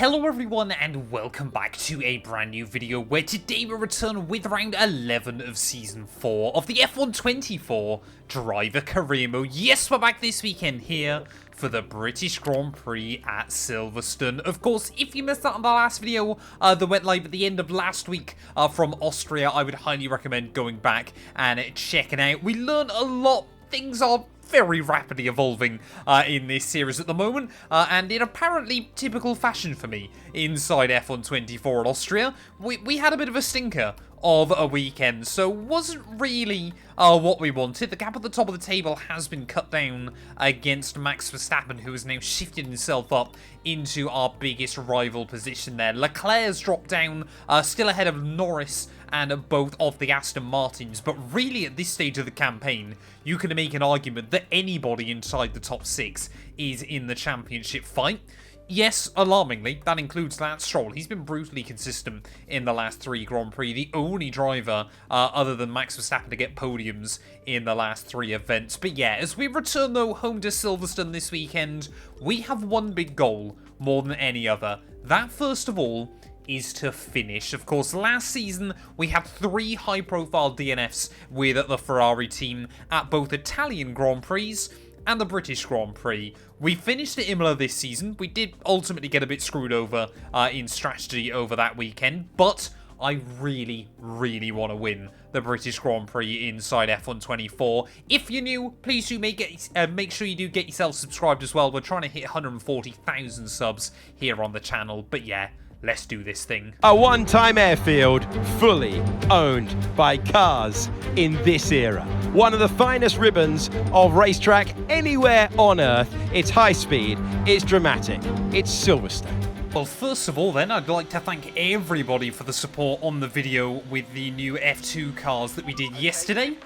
Hello everyone and welcome back to a brand new video where today we return with round 11 of season 4 of the F124 driver career mode. Yes, we're back this weekend here for the British Grand Prix at Silverstone. Of course, if you missed out on the last video that went live at the end of last week from Austria, I would highly recommend going back and checking out. We learned a lot. Things are very rapidly evolving in this series at the moment, and in apparently typical fashion for me inside F124 at Austria, we had a bit of a stinker of a weekend, so wasn't really what we wanted. The gap at the top of the table has been cut down against Max Verstappen, who has now shifted himself up into our biggest rival position there. Leclerc's dropped down, still ahead of Norris and both of the Aston Martins, but really at this stage of the campaign, you can make an argument that anybody inside the top 6 is in the championship fight. Yes, alarmingly, that includes Lance Stroll. He's been brutally consistent in the last 3 Grand Prix, the only driver other than Max Verstappen to get podiums in the last 3 events. But yeah, as we return though home to Silverstone this weekend, we have one big goal more than any other. That, first of all, is to finish. Of course, last season we had 3 high-profile DNFs with the Ferrari team at both Italian Grand Prix and the British Grand Prix. We finished at Imola this season. We did ultimately get a bit screwed over in strategy over that weekend, but I really want to win the British Grand Prix inside F124. If you're new, please do make sure you do get yourself subscribed as well. We're trying to hit 140,000 subs here on the channel, but yeah, let's do this thing. A one-time airfield fully owned by cars in this era. One of the finest ribbons of racetrack anywhere on Earth. It's high speed, it's dramatic, it's Silverstone. Well, first of all then, I'd like to thank everybody for the support on the video with the new F2 cars that we did yesterday.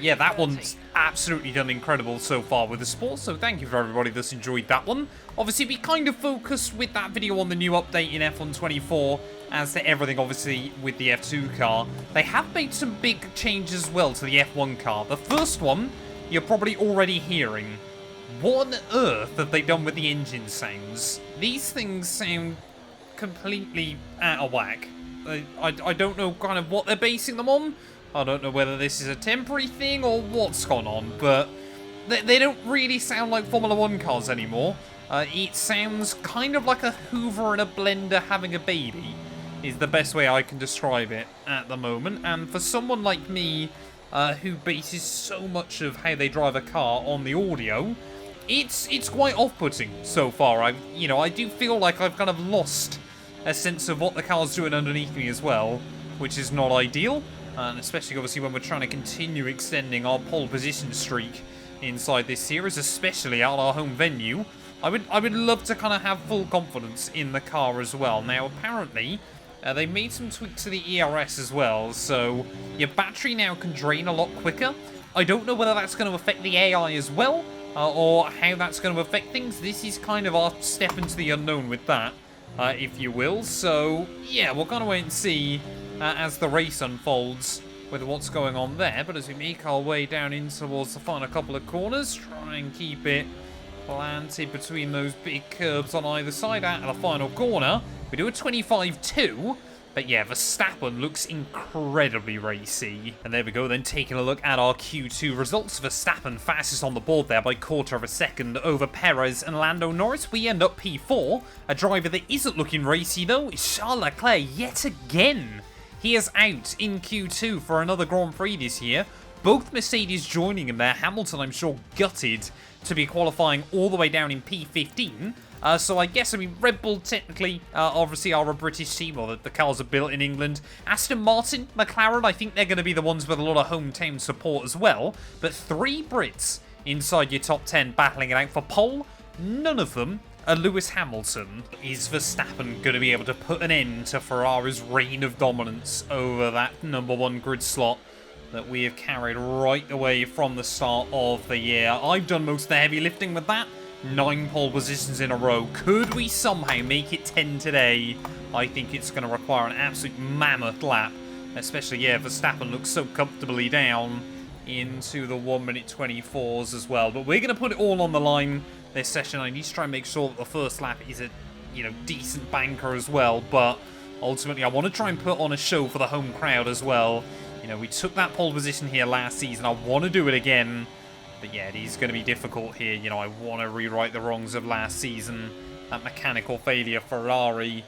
Yeah, that one's absolutely done incredible so far with the sport, so thank you for everybody that's enjoyed that one. Obviously, we kind of focused with that video on the new update in F124 as to everything, obviously, with the F2 car. They have made some big changes as well to the F1 car. The first one, you're probably already hearing. What on earth have they done with the engine sounds? These things sound completely out of whack. I don't know kind of what they're basing them on. I don't know whether this is a temporary thing or what's gone on, but they don't really sound like Formula 1 cars anymore. It sounds kind of like a Hoover and a blender having a baby, is the best way I can describe it at the moment. And for someone like me, who bases so much of how they drive a car on the audio, it's quite off-putting so far. I do feel like I've kind of lost a sense of what the car's doing underneath me as well, which is not ideal, and especially obviously when we're trying to continue extending our pole position streak inside this series, especially at our home venue. I would love to kind of have full confidence in the car as well. Now, apparently, they made some tweaks to the ERS as well, so your battery now can drain a lot quicker. I don't know whether that's going to affect the AI as well, or how that's going to affect things. This is kind of our step into the unknown with that, if you will. So, yeah, we'll kind of wait and see as the race unfolds with what's going on there. But as we make our way down in towards the final couple of corners, try and keep it planted between those big curbs on either side out of the final corner. We do a 25-2. But yeah, Verstappen looks incredibly racy. And there we go, then taking a look at our Q2 results. Verstappen fastest on the board there by quarter of a second over Perez and Lando Norris. We end up P4. A driver that isn't looking racy though is Charles Leclerc yet again. He is out in Q2 for another Grand Prix this year. Both Mercedes joining him there. Hamilton, I'm sure, gutted to be qualifying all the way down in P15. So I guess, Red Bull technically, obviously, are a British team, or the cars are built in England. Aston Martin, McLaren, I think they're going to be the ones with a lot of hometown support as well. But 3 Brits inside your top 10 battling it out for pole. None of them are Lewis Hamilton. Is Verstappen going to be able to put an end to Ferrari's reign of dominance over that number 1 grid slot that we have carried right away from the start of the year? I've done most of the heavy lifting with that. 9 pole positions in a row. Could we somehow make it 10 today? I think it's going to require an absolute mammoth lap. Especially, yeah, Verstappen looks so comfortably down into the 1:24 as well. But we're going to put it all on the line this session. I need to try and make sure that the first lap is a you know, decent banker as well, but ultimately I want to try and put on a show for the home crowd as well. You know, we took that pole position here last season. I want to do it again, but yeah, it is going to be difficult here. You know, I want to rewrite the wrongs of last season. That mechanical failure Ferrari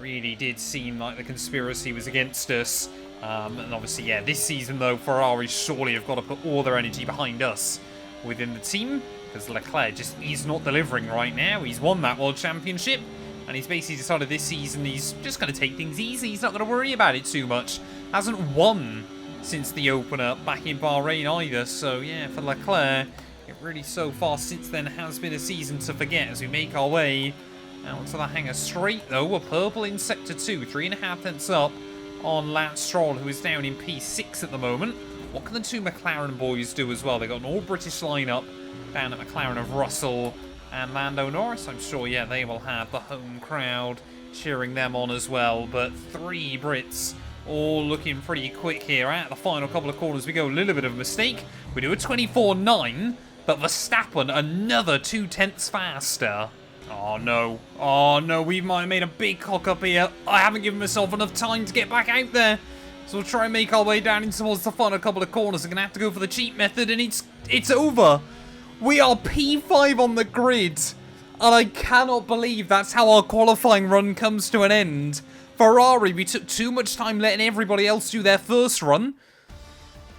really did seem like the conspiracy was against us. And obviously, yeah, this season, though, Ferrari surely have got to put all their energy behind us within the team, because Leclerc just is not delivering right now. He's won that World Championship, and he's basically decided this season he's just going to take things easy. He's not going to worry about it too much. Hasn't won since the opener back in Bahrain either. So, yeah, for Leclerc, it really so far since then has been a season to forget as we make our way out to the hangar straight, though. We're purple in Sector 2, 3.5 tenths up on Lance Stroll, who is down in P6 at the moment. What can the two McLaren boys do as well? They've got an all-British lineup down at McLaren of Russell and Lando Norris. I'm sure, yeah, they will have the home crowd cheering them on as well. But three Brits all looking pretty quick here. At the final couple of corners we go. A little bit of a mistake. We do a 24.9, but Verstappen another 2 tenths faster. Oh no, we might have made a big cock up here. I haven't given myself enough time to get back out there. So we'll try and make our way down in towards the final couple of corners. I'm going to have to go for the cheat method, and it's over. We are P5 on the grid, and I cannot believe that's how our qualifying run comes to an end. Ferrari, we took too much time letting everybody else do their first run,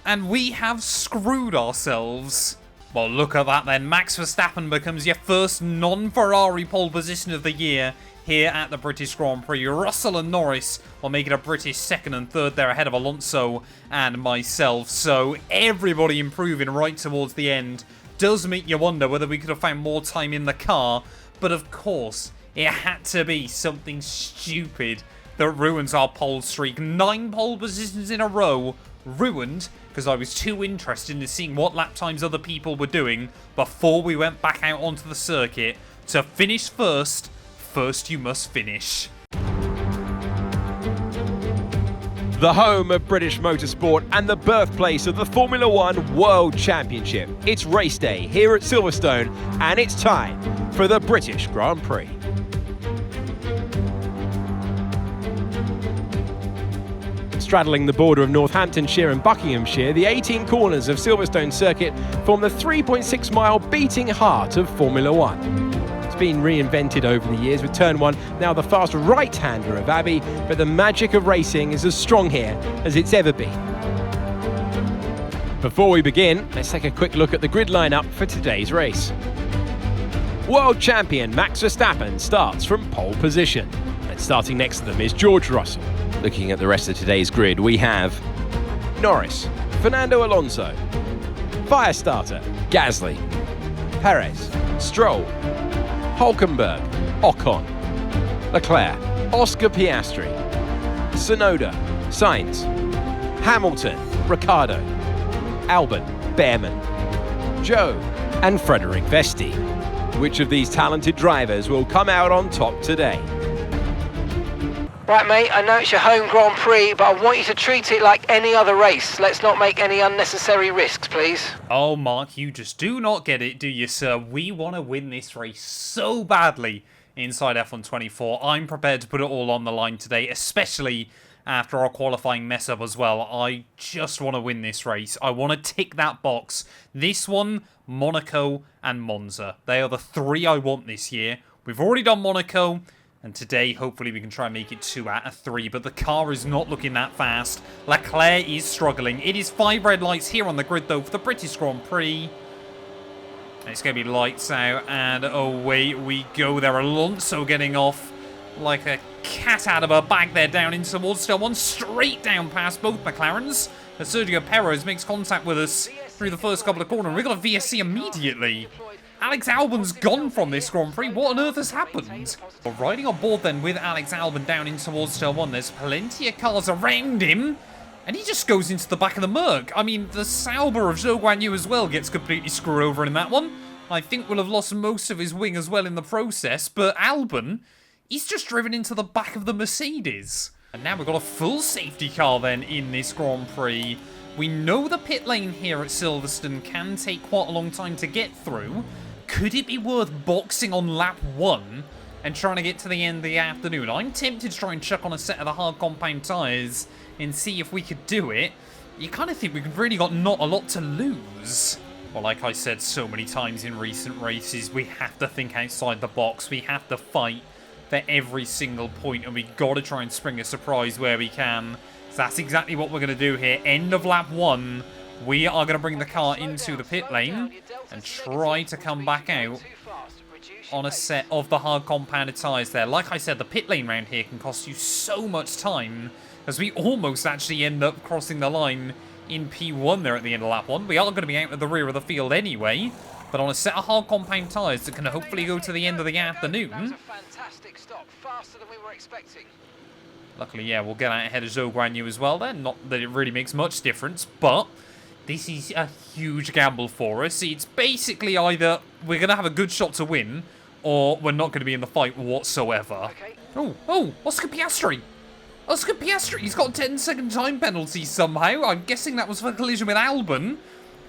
and we have screwed ourselves. Well, look at that then. Max Verstappen becomes your first non-Ferrari pole position of the year here at the British Grand Prix. Russell and Norris will make it a British second and third there ahead of Alonso and myself. So everybody improving right towards the end. Does make you wonder whether we could have found more time in the car. But of course, it had to be something stupid that ruins our pole streak. 9 pole positions in a row ruined because I was too interested in seeing what lap times other people were doing before we went back out onto the circuit. To finish first, first you must finish. The home of British motorsport and the birthplace of the Formula One World Championship. It's race day here at Silverstone, and it's time for the British Grand Prix. Straddling the border of Northamptonshire and Buckinghamshire, the 18 corners of Silverstone Circuit form the 3.6-mile beating heart of Formula One. It's been reinvented over the years, with Turn 1 now the fast right-hander of Abbey, but the magic of racing is as strong here as it's ever been. Before we begin, let's take a quick look at the grid lineup for today's race. World champion Max Verstappen starts from pole position, and starting next to them is George Russell. Looking at the rest of today's grid, we have Norris, Fernando Alonso, Firestarter, Gasly, Perez, Stroll, Hulkenberg, Ocon, Leclerc, Oscar Piastri, Tsunoda, Sainz, Hamilton, Ricciardo, Albon, Behrman, Joe, and Frederick Vesti. Which of these talented drivers will come out on top today? Right, mate, I know it's your home Grand Prix, but I want you to treat it like any other race. Let's not make any unnecessary risks, please. Oh, Mark, you just do not get it, do you, sir? We want to win this race so badly inside F124. I'm prepared to put it all on the line today, especially after our qualifying mess-up as well. I just want to win this race. I want to tick that box. This one, Monaco, and Monza. They are the 3 I want this year. We've already done Monaco. And today, hopefully, we can try and make it 2 out of 3. But the car is not looking that fast. Leclerc is struggling. It is 5 red lights here on the grid, though, for the British Grand Prix. And it's going to be lights out. And away we go there. Alonso getting off like a cat out of a bag there, down in towards Turn 1. Straight down past both McLarens. As Sergio Perez makes contact with us through the first couple of corners. We've got a VSC immediately. Alex Albon's gone from this Grand Prix. What on earth has happened? We're riding on board then with Alex Albon down in towards Turn 1. There's plenty of cars around him. And he just goes into the back of the Merc. I mean, the Sauber of Zhou Guanyu as well gets completely screwed over in that one. I think we'll have lost most of his wing as well in the process. But Albon, he's just driven into the back of the Mercedes. And now we've got a full safety car then in this Grand Prix. We know the pit lane here at Silverstone can take quite a long time to get through. Could it be worth boxing on lap 1 and trying to get to the end of the afternoon. I'm tempted to try and chuck on a set of the hard compound tyres and see if we could do it. You kind of think we've really got not a lot to lose. Well, like I said so many times in recent races, we have to think outside the box. We have to fight for every single point, and we've got to try and spring a surprise where we can. So that's exactly what we're going to do here. End of lap 1, we are going to bring the car into the pit lane and try to come back out on a set of the hard compounded tyres there. Like I said, the pit lane round here can cost you so much time, as we almost actually end up crossing the line in P1 there at the end of lap 1. We are going to be out at the rear of the field anyway, but on a set of hard compound tyres that can hopefully go to the end of the afternoon. That was a fantastic stop, faster than we were expecting. Luckily, yeah, we'll get out ahead of Zhou Guanyu as well then. Not that it really makes much difference, but this is a huge gamble for us. It's basically either we're going to have a good shot to win, or we're not going to be in the fight whatsoever. Okay. Oh, Oscar Piastri. Oscar Piastri, he's got a 10-second time penalty somehow. I'm guessing that was for collision with Albon.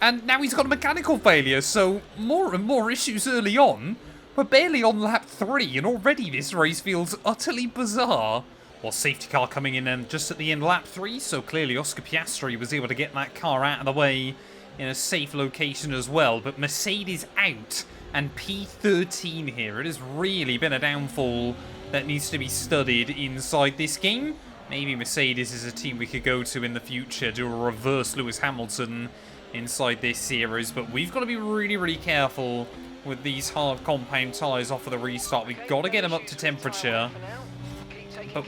And now he's got a mechanical failure, so more and more issues early on. We're barely on lap 3, and already this race feels utterly bizarre. Well, safety car coming in and just at the end of lap 3, so clearly Oscar Piastri was able to get that car out of the way in a safe location as well. But Mercedes out, and P13 here. It has really been a downfall that needs to be studied inside this game. Maybe Mercedes is a team we could go to in the future, do a reverse Lewis Hamilton inside this series, but we've got to be really, really careful with these hard compound tyres off of the restart. We've got to get them up to temperature, but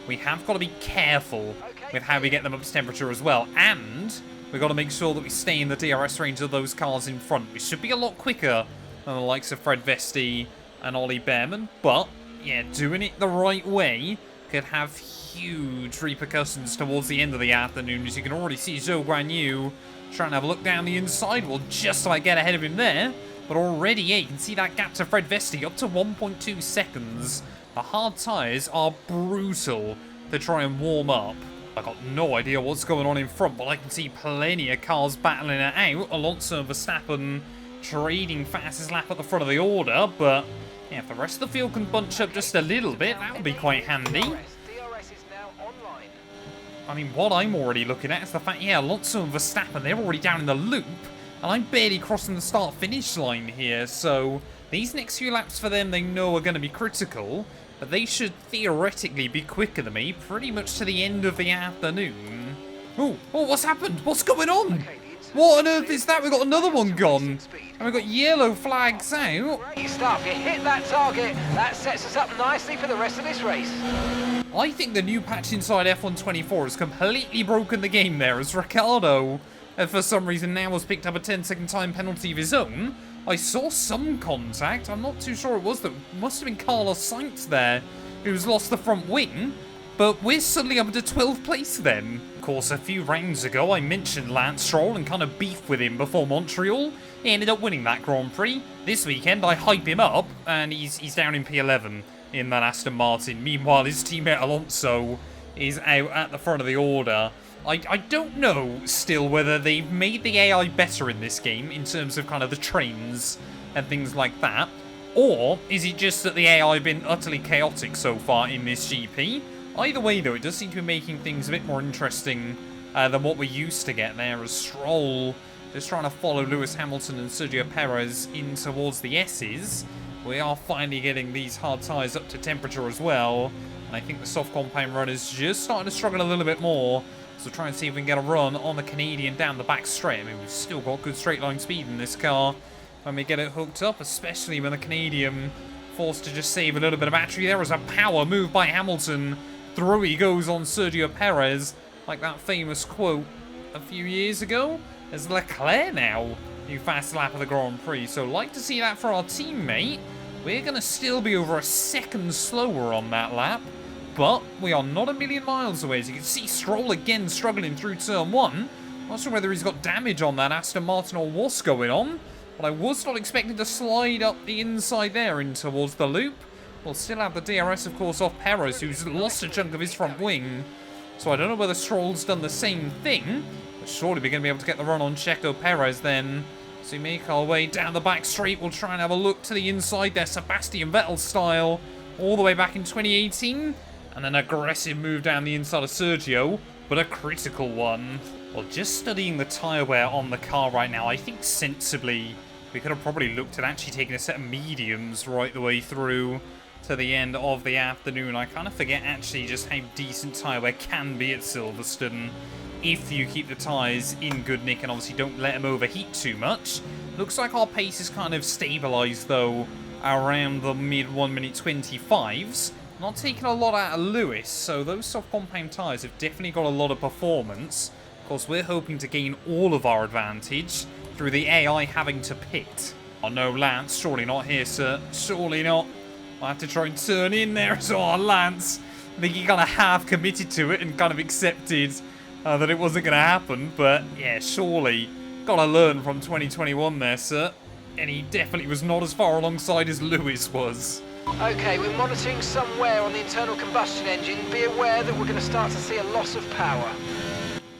we have got to be careful with how we get them up to temperature as well, and we've got to make sure that we stay in the DRS range of those cars in front. We should be a lot quicker than the likes of Fred Vesti and Ollie Behrman, but yeah, doing it the right way could have huge repercussions towards the end of the afternoon. As you can already see, Zhou Guanyu trying to have a look down the inside. We'll just about get ahead of him there, but already, yeah, you can see that gap to Fred Vesti up to 1.2 seconds. The hard tyres are brutal to try and warm up. I've got no idea what's going on in front, but I can see plenty of cars battling it out. Alonso and Verstappen trading fastest lap at the front of the order, but yeah, if the rest of the field can bunch up just a little bit, that would be quite handy. I mean, what I'm already looking at is the fact, yeah, Alonso and Verstappen, they're already down in the loop, and I'm barely crossing the start-finish line here, so these next few laps for them they know are going to be critical, but they should theoretically be quicker than me pretty much to the end of the afternoon. Oh, what's happened? What's going on? What on earth is that? We've got another one gone. And we've got yellow flags out. Great stuff. You hit that target. That sets us up nicely for the rest of this race. I think the new patch inside F124 has completely broken the game there, as Ricciardo, for some reason, now has picked up a 10-second time penalty of his own. I saw some contact. I'm not too sure it was. That must have been Carlos Sainz there, who's lost the front wing. But we're suddenly up to 12th place then. Of course, a few rounds ago, I mentioned Lance Stroll and kind of beef with him before Montreal. He ended up winning that Grand Prix. This weekend, I hype him up, and he's down in P11 in that Aston Martin. Meanwhile, his teammate Alonso is out at the front of the order. I don't know still whether they've made the AI better in this game in terms of kind of the trains and things like that. Or is it just that the AI have been utterly chaotic so far in this GP? Either way, though, it does seem to be making things a bit more interesting than what we used to get there, as Stroll just trying to follow Lewis Hamilton and Sergio Perez in towards the S's. We are finally getting these hard tyres up to temperature as well, and I think the soft compound runners just starting to struggle a little bit more, so try and see if we can get a run on the Canadian down the back straight. I mean, we've still got good straight line speed in this car when we get it hooked up, especially when the Canadian forced to just save a little bit of battery. There was a power move by Hamilton. Through he goes on Sergio Perez, like that famous quote a few years ago. There's Leclerc now, new fast lap of the Grand Prix. So like to see that for our teammate. We're going to still be over a second slower on that lap, but we are not a million miles away. As you can see, Stroll again struggling through turn 1. Not sure whether he's got damage on that Aston Martin or what's going on, but I was not expecting to slide up the inside there in towards the loop. We'll still have the DRS, of course, off Perez, who's lost a chunk of his front wing. So I don't know whether Stroll's done the same thing, but surely we're going to be able to get the run on Checo Perez then. So we make our way down the back straight. We'll try and have a look to the inside there, Sebastian Vettel style, all the way back in 2018. And an aggressive move down the inside of Sergio, but a critical one. Well, just studying the tyre wear on the car right now, I think sensibly we could have probably looked at actually taking a set of mediums right the way through to the end of the afternoon. I kind of forget actually just how decent tyre wear can be at Silverstone if you keep the tyres in good nick and obviously don't let them overheat too much. Looks like our pace is kind of stabilised though around the mid 1 minute 25s. Not taking a lot out of Lewis, so those soft compound tyres have definitely got a lot of performance. Of course, we're hoping to gain all of our advantage through the AI having to pit. Oh no, Lance, surely not here, sir. Surely not. I'll have to try and turn in there as well. Lance, I think he kind of half committed to it and kind of accepted that it wasn't going to happen. But yeah, surely got to learn from 2021 there, sir. And he definitely was not as far alongside as Lewis was. Okay, we're monitoring some wear on the internal combustion engine. Be aware that we're going to start to see a loss of power.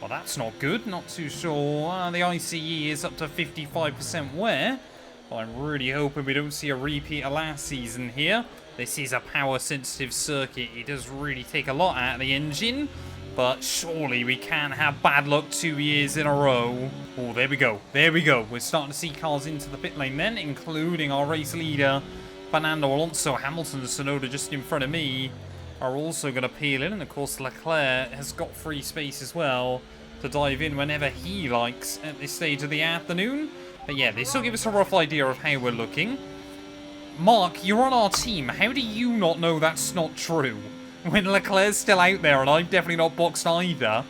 Well, that's not good. Not too sure. The ICE is up to 55% wear. Well, I'm really hoping we don't see a repeat of last season here. This is a power-sensitive circuit. It does really take a lot out of the engine. But surely we can't have bad luck 2 years in a row. Oh, there we go. There we go. We're starting to see cars into the pit lane then, including our race leader, Fernando Alonso. Hamilton and Tsunoda just in front of me are also going to peel in. And, of course, Leclerc has got free space as well to dive in whenever he likes at this stage of the afternoon. But, yeah, this will give us a rough idea of how we're looking. Mark, you're on our team. How do you not know that's not true? When Leclerc's still out there, and I've definitely not boxed either.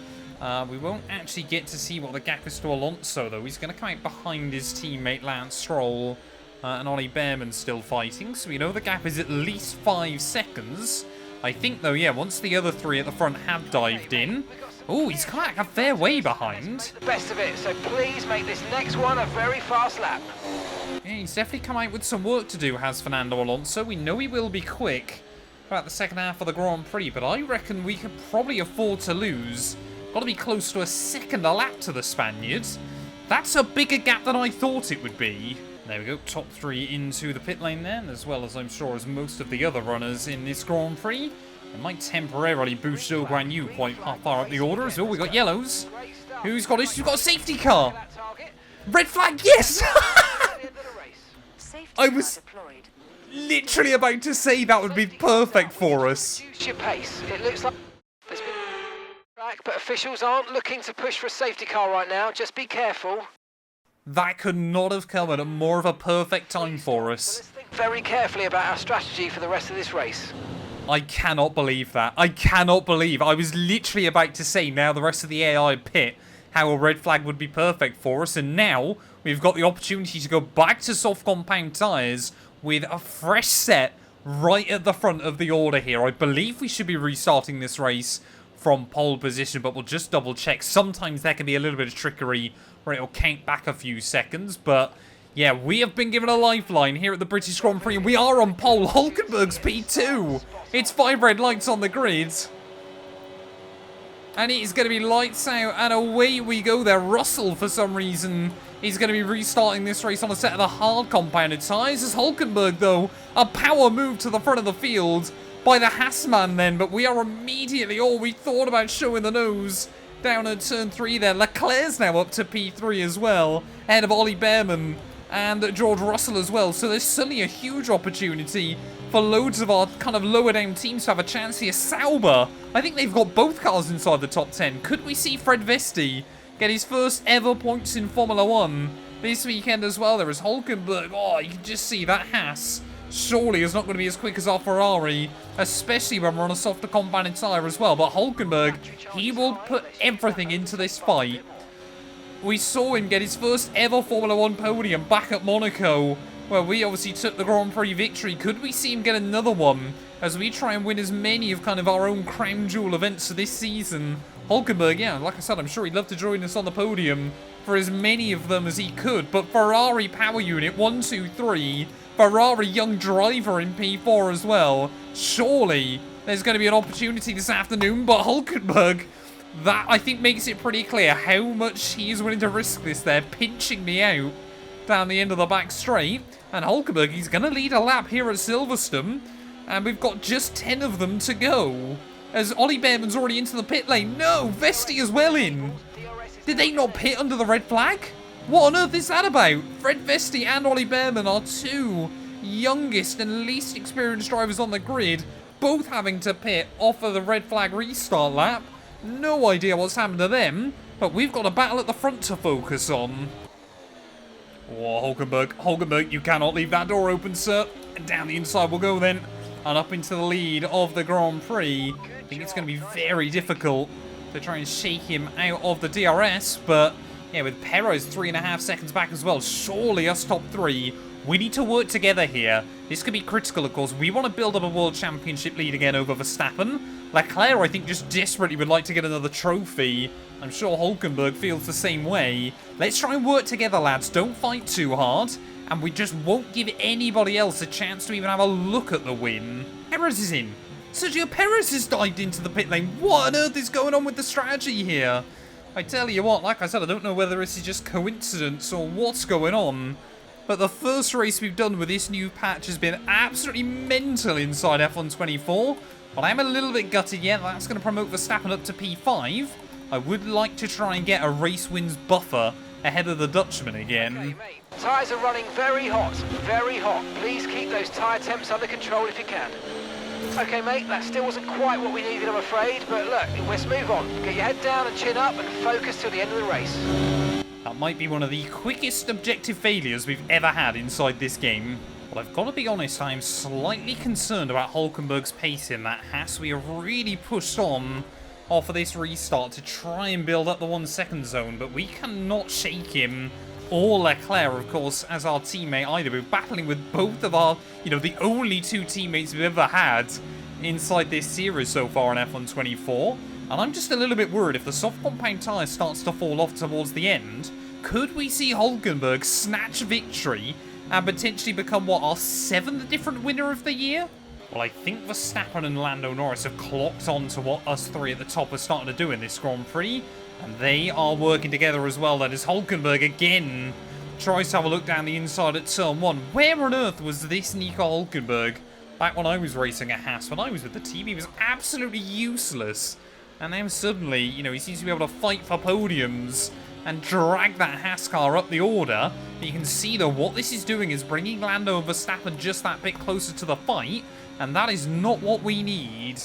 We won't actually get to see what the gap is to Alonso, though. He's going to come out behind his teammate Lance Stroll. And Ollie Behrman's still fighting, so we know the gap is at least 5 seconds. I think, though, yeah, once the other three at the front have dived in. Oh, he's kind of a fair way behind. The best of it, so please make this next one a very fast lap. Yeah, he's definitely come out with some work to do, has Fernando Alonso. We know he will be quick about the second half of the Grand Prix, but I reckon we could probably afford to lose. Got to be close to a second a lap to the Spaniards. That's a bigger gap than I thought it would be. There we go, top 3 into the pit lane then, as well as I'm sure as most of the other runners in this Grand Prix. It might temporarily boost Zhou Guan Yu quite far up the order as well. We got yellows. Who's got this? Who's got a safety car? Red flag, yes! I was literally about to say that would be perfect for us. Use your pace. It looks like there's been track, but officials aren't looking to push for a safety car right now. Just be careful. That could not have come at a more of a perfect time for us. Let's think very carefully about our strategy for the rest of this race. I cannot believe that. I cannot believe. I was literally about to say now the rest of the AI pit how a red flag would be perfect for us, and now we've got the opportunity to go back to soft compound tyres with a fresh set right at the front of the order here. I believe we should be restarting this race from pole position, but we'll just double check. Sometimes there can be a little bit of trickery where it'll count back a few seconds, but yeah, we have been given a lifeline here at the British Grand Prix, and we are on pole. Hulkenberg's P2. It's 5 red lights on the grid. And it is going to be lights out, and away we go there. Russell, for some reason, is going to be restarting this race on a set of the hard compounded tyres. As Hulkenberg, though, a power move to the front of the field by the Haasman then, but we are immediately, we thought about showing the nose down at turn 3 there. Leclerc's now up to P3 as well, ahead of Ollie Behrman and George Russell as well. So there's suddenly a huge opportunity for loads of our kind of lower down teams to have a chance here. Sauber, I think they've got both cars inside the top 10. Could we see Fred Vesti get his first ever points in Formula 1 this weekend as well? There is Hulkenberg. Oh, you can just see that Haas surely is not going to be as quick as our Ferrari, especially when we're on a softer compounded tyre as well. But Hulkenberg, he will put everything into this fight. We saw him get his first ever Formula 1 podium back at Monaco, where we obviously took the Grand Prix victory. Could we see him get another one as we try and win as many of kind of our own crown jewel events this season? Hulkenberg, yeah, like I said, I'm sure he'd love to join us on the podium for as many of them as he could. But Ferrari power unit, 1, 2, 3. Ferrari young driver in P4 as well. Surely there's going to be an opportunity this afternoon, but Hulkenberg, that I think makes it pretty clear how much he is willing to risk this there, pinching me out down the end of the back straight. And Hulkenberg, he's going to lead a lap here at Silverstone. And we've got just 10 of them to go. As Ollie Behrman's already into the pit lane. No, Vesti as well in. Did they not pit under the red flag? What on earth is that about? Fred Vesti and Ollie Behrman are two youngest and least experienced drivers on the grid, both having to pit off of the red flag restart lap. No idea what's happened to them, but we've got a battle at the front to focus on. Oh, Hulkenberg, you cannot leave that door open, sir. And down the inside we'll go then, and up into the lead of the Grand Prix. I think it's going to be very difficult to try and shake him out of the DRS, but yeah, with Perez 3.5 seconds back as well, surely us top three. We need to work together here. This could be critical, of course. We want to build up a World Championship lead again over Verstappen. Leclerc, I think, just desperately would like to get another trophy. I'm sure Hulkenberg feels the same way. Let's try and work together, lads. Don't fight too hard. And we just won't give anybody else a chance to even have a look at the win. Perez is in. Sergio Perez has dived into the pit lane. What on earth is going on with the strategy here? I tell you what, like I said, I don't know whether this is just coincidence or what's going on. But the first race we've done with this new patch has been absolutely mental inside F124. But I'm a little bit gutted yet. That's going to promote Verstappen up to P5. I would like to try and get a race wins buffer ahead of the Dutchman again. Okay, mate. Tyres are running very hot, very hot. Please keep those tyre temps under control if you can. Okay, mate, that still wasn't quite what we needed, I'm afraid, but look, let's move on. Get your head down and chin up and focus till the end of the race. That might be one of the quickest objective failures we've ever had inside this game. Well, I've got to be honest, I'm slightly concerned about Hulkenberg's pace in that Haas. We have really pushed on off of this restart to try and build up the 1 second zone, but we cannot shake him or Leclerc, of course, as our teammate either. We're battling with both of our, the only two teammates we've ever had inside this series so far in F124. And I'm just a little bit worried if the soft compound tyre starts to fall off towards the end, could we see Hulkenberg snatch victory and potentially become, what, our 7th different winner of the year? Well, I think Verstappen and Lando Norris have clocked on to what us three at the top are starting to do in this Grand Prix. And they are working together as well. That is Hulkenberg again tries to have a look down the inside at turn 1. Where on earth was this Nico Hulkenberg back when I was racing at Haas? When I was with the team, he was absolutely useless. And now suddenly, he seems to be able to fight for podiums and drag that Haas car up the order. But you can see, though, what this is doing is bringing Lando and Verstappen just that bit closer to the fight. And that is not what we need.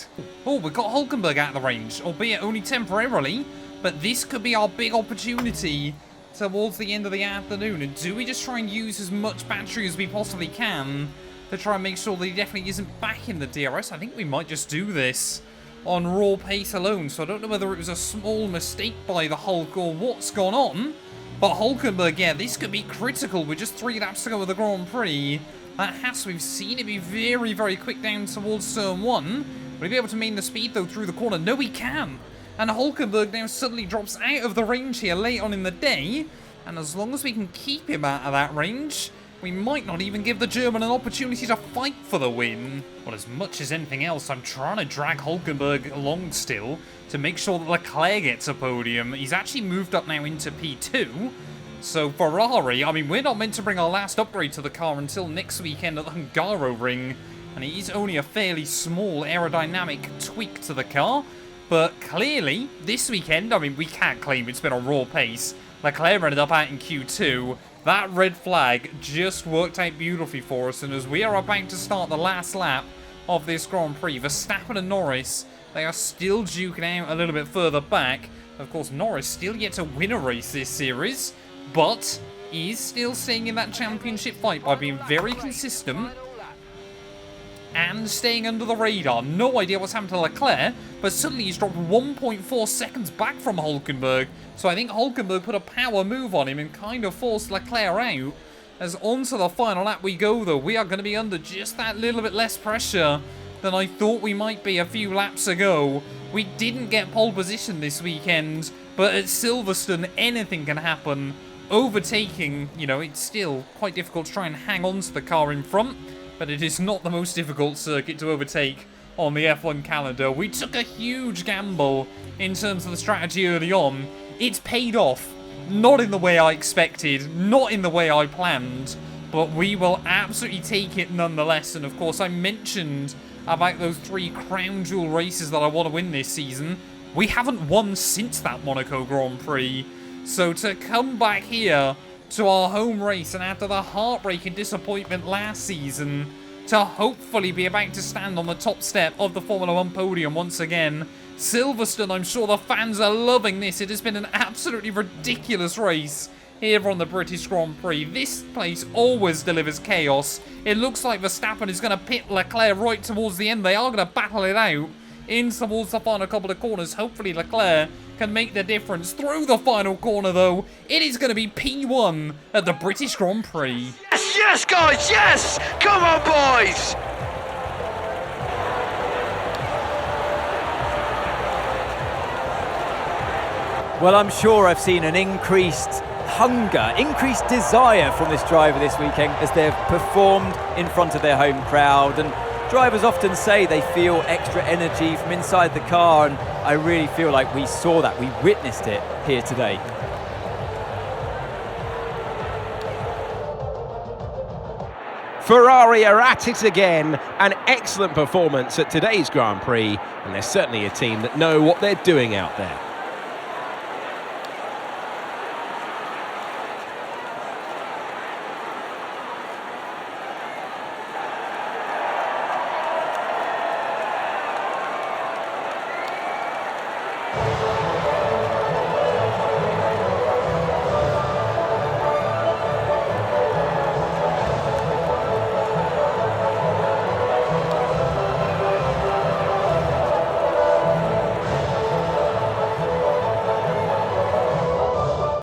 Oh, we've got Hulkenberg out of the range, albeit only temporarily. But this could be our big opportunity towards the end of the afternoon. And do we just try and use as much battery as we possibly can to try and make sure that he definitely isn't back in the DRS? I think we might just do this on raw pace alone. So I don't know whether it was a small mistake by the Hulk or what's gone on. But Hulkenberg, yeah, this could be critical with just 3 laps to go with the Grand Prix. That Haas, we've seen it be very, very quick down towards turn 1. Will he be able to maintain the speed, though, through the corner? No, he can. And Hulkenberg now suddenly drops out of the range here late on in the day. And as long as we can keep him out of that range, we might not even give the German an opportunity to fight for the win. Well, as much as anything else, I'm trying to drag Hulkenberg along still to make sure that Leclerc gets a podium. He's actually moved up now into P2. So Ferrari, I mean, we're not meant to bring our last upgrade to the car until next weekend at the Hungaroring. And it is only a fairly small aerodynamic tweak to the car. But clearly, this weekend, I mean, we can't claim it's been a raw pace. Leclerc ended up out in Q2. That red flag just worked out beautifully for us. And as we are about to start the last lap of this Grand Prix, Verstappen and Norris, they are still duking out a little bit further back. Of course, Norris still yet to win a race this series, but he's still staying in that championship fight by being very consistent and staying under the radar. No idea what's happened to Leclerc, but suddenly he's dropped 1.4 seconds back from Hulkenberg. So I think Hulkenberg put a power move on him and kind of forced Leclerc out. As onto the final lap we go, though. We are going to be under just that little bit less pressure than I thought we might be a few laps ago. We didn't get pole position this weekend, but at Silverstone, anything can happen. Overtaking, it's still quite difficult to try and hang on to the car in front, but it is not the most difficult circuit to overtake on the F1 calendar. We took a huge gamble in terms of the strategy early on. It's paid off. Not in the way I expected, not in the way I planned, but we will absolutely take it nonetheless. And of course, I mentioned about those 3 crown jewel races that I want to win this season. We haven't won since that Monaco Grand Prix. So to come back here to our home race and after the heartbreaking disappointment last season, to hopefully be about to stand on the top step of the Formula 1 podium once again. Silverstone, I'm sure the fans are loving this. It has been an absolutely ridiculous race here on the British Grand Prix. This place always delivers chaos. It looks like Verstappen is going to pit Leclerc right towards the end. They are going to battle it out in towards the final couple of corners. Hopefully Leclerc can make the difference through the final corner, though. It is going to be P1 at the British Grand Prix. Yes, yes, guys, yes! Come on, boys! Well, I'm sure I've seen an increased hunger, increased desire from this driver this weekend as they've performed in front of their home crowd. And drivers often say they feel extra energy from inside the car, and I really feel like we saw that, we witnessed it here today. Ferrari are at it again. An excellent performance at today's Grand Prix, and they're certainly a team that know what they're doing out there.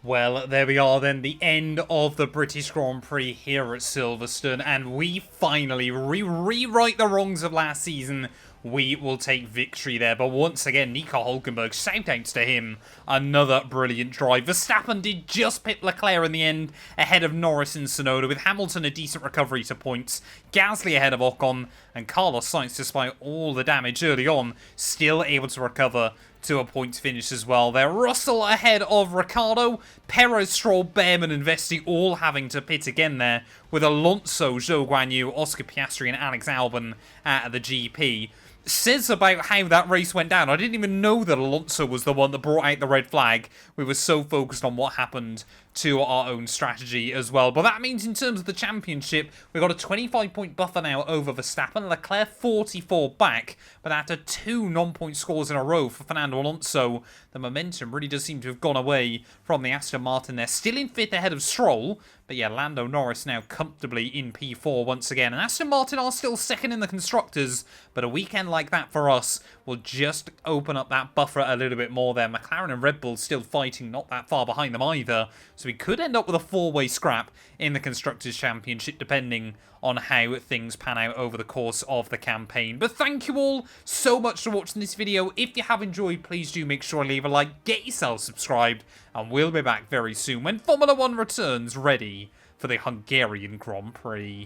Well, there we are then, the end of the British Grand Prix here at Silverstone, and we finally rewrite the wrongs of last season. We will take victory there, but once again, Nico Hülkenberg, shout-outs to him, another brilliant drive. Verstappen did just pit Leclerc in the end, ahead of Norris and Tsunoda, with Hamilton a decent recovery to points, Gasly ahead of Ocon, and Carlos Sainz, despite all the damage early on, still able to recover to a points finish as well there. Russell ahead of Ricciardo, Perez, Stroll, Behrman and Vesti all having to pit again there, with Alonso, Zhou Guanyu, Oscar Piastri and Alex Albon at the GP. Says about how that race went down. I didn't even know that Alonso was the one that brought out the red flag. We were so focused on what happened to our own strategy as well. But that means in terms of the championship, we've got a 25-point buffer now over Verstappen. Leclerc 44 back, but after 2 non-point scores in a row for Fernando Alonso, the momentum really does seem to have gone away from the Aston Martin there. Still in 5th ahead of Stroll, but yeah, Lando Norris now comfortably in P4 once again. And Aston Martin are still 2nd in the Constructors, but a weekend like that for us will just open up that buffer a little bit more there. McLaren and Red Bull still fighting not that far behind them either, so we could end up with a 4-way scrap in the Constructors' Championship depending on how things pan out over the course of the campaign. But thank you all so much for watching this video. If you have enjoyed, please do make sure to leave a like, get yourself subscribed, and we'll be back very soon when Formula 1 returns ready for the Hungarian Grand Prix.